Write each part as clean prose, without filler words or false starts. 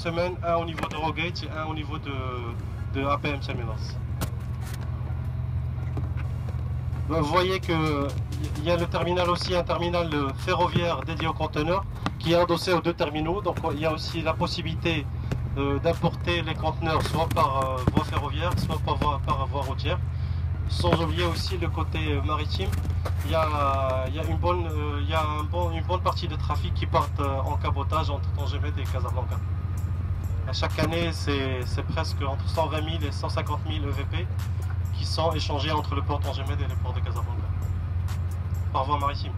semaine, un au niveau de Rogate et un au niveau de APM Terminals. Vous voyez qu'il y a le terminal aussi, un terminal ferroviaire dédié aux conteneurs qui est adossé aux deux terminaux. Donc il y a aussi la possibilité d'importer les conteneurs soit par voie ferroviaire, soit par voie routière. Sans oublier aussi le côté maritime. Il y a une bonne partie de trafic qui part en cabotage entre Tangemet et Casablanca. À chaque année, c'est presque entre 120 000 et 150 000 EVP qui sont échangés entre le port Tangemet et le port de Casablanca, par voie maritime.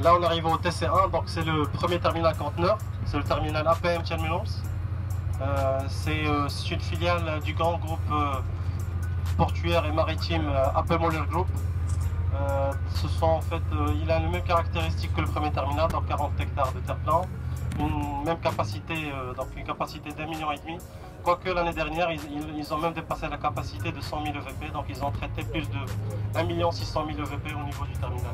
Là, on arrive au TC1, donc c'est le premier terminal conteneur, c'est le terminal APM Terminals. C'est une filiale du grand groupe portuaire et maritime AP Moller Group. Il a les mêmes caractéristiques que le premier terminal, donc 40 hectares de terre-plan, une même capacité, donc une capacité d'1,5 million. Quoique l'année dernière, ils ont même dépassé la capacité de 100 000 EVP, donc ils ont traité plus de 1 600 000 EVP au niveau du terminal.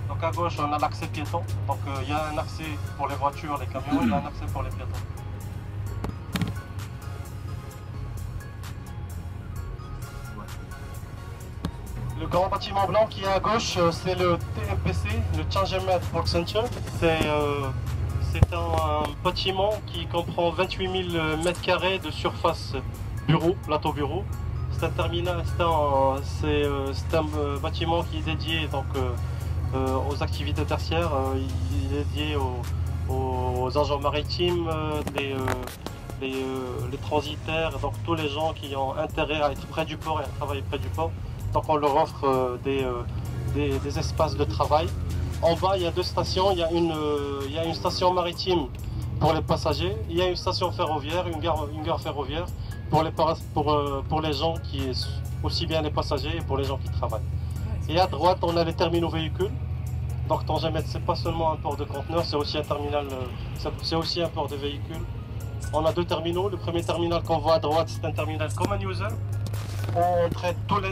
Donc à gauche, on a l'accès piéton, donc il y a un accès pour les voitures, les camions, il y a un accès pour les piétons. Le grand bâtiment blanc qui est à gauche, c'est le TMPC, le Tangemet Port Center. C'est un bâtiment qui comprend 28 000 m² de surface bureau, plateau bureau. C'est un terminal, c'est un bâtiment qui est dédié donc, aux activités tertiaires. Il est dédié aux agents maritimes, les transitaires, donc tous les gens qui ont intérêt à être près du port et à travailler près du port. Donc on leur offre des espaces de travail. En bas, il y a deux stations. Il y a une station maritime pour les passagers. Il y a une station ferroviaire, une gare ferroviaire pour les gens aussi bien les passagers et pour les gens qui travaillent. Et à droite, on a les terminaux véhicules. Donc Tangemet, c'est pas seulement un port de conteneurs, c'est aussi un terminal, c'est aussi un port de véhicules. On a deux terminaux. Le premier terminal qu'on voit à droite, c'est un terminal common user. On traite toutes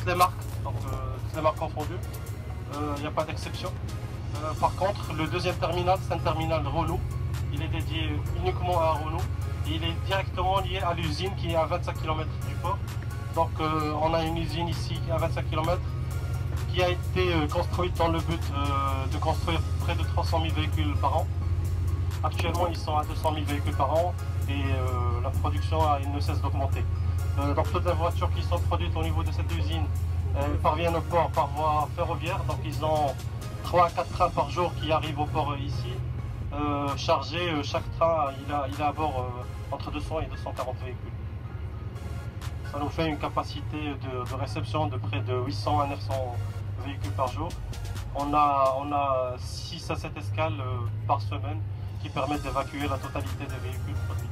les marques, donc toutes les marques confondues. Il n'y a pas d'exception. Par contre, le deuxième terminal, c'est un terminal Renault. Il est dédié uniquement à Renault. Et il est directement lié à l'usine qui est à 25 km du port. Donc on a une usine ici à 25 km qui a été construite dans le but de construire près de 300 000 véhicules par an. Actuellement, ils sont à 200 000 véhicules par an et la production ne cesse d'augmenter. Donc toutes les voitures qui sont produites au niveau de cette usine parviennent au port par voie ferroviaire. Donc ils ont 3 à 4 trains par jour qui arrivent au port ici. Chargés, chaque train il a à bord entre 200 et 240 véhicules. Ça nous fait une capacité de réception de près de 800 à 900 véhicules par jour. On a 6 à 7 escales par semaine qui permettent d'évacuer la totalité des véhicules produits.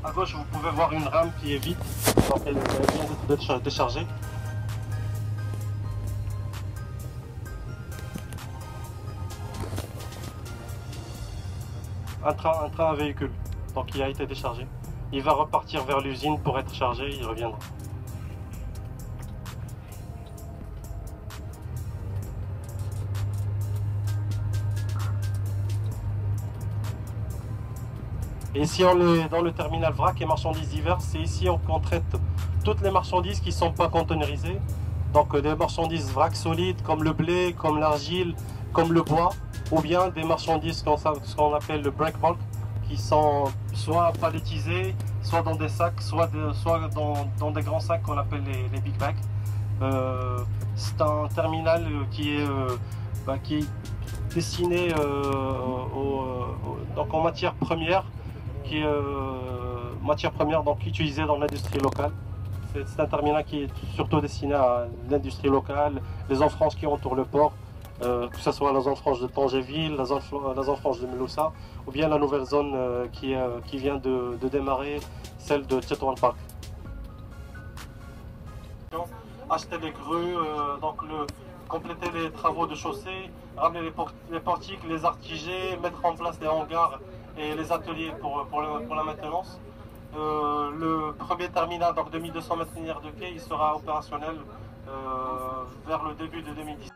À gauche, vous pouvez voir une rame qui est vide, donc elle vient d'être déchargée. Un train à véhicule, donc il a été déchargé. Il va repartir vers l'usine pour être chargé, il reviendra. Et ici on est dans le terminal vrac et marchandises diverses. C'est ici qu'on traite toutes les marchandises qui ne sont pas conteneurisées. Donc des marchandises vrac solides comme le blé, comme l'argile, comme le bois. Ou bien des marchandises ce qu'on appelle le break bulk, qui sont soit palettisées, soit dans des sacs, soit dans des grands sacs qu'on appelle les big bags. C'est un terminal qui est destiné donc en matière première, qui est donc utilisée dans l'industrie locale. C'est un terminal qui est surtout destiné à l'industrie locale, les enfranches qui entourent le port, que ce soit la zone franche de Tangéville, la zone franche de Meloussa, ou bien la nouvelle zone qui vient de démarrer, celle de Tétouan Park. acheter les grues, compléter les travaux de chaussée, ramener les portiques, les artigés, mettre en place des hangars et les ateliers pour la maintenance. Le premier terminal, donc de 1200 mètres linéaires de quai, il sera opérationnel vers le début de 2017.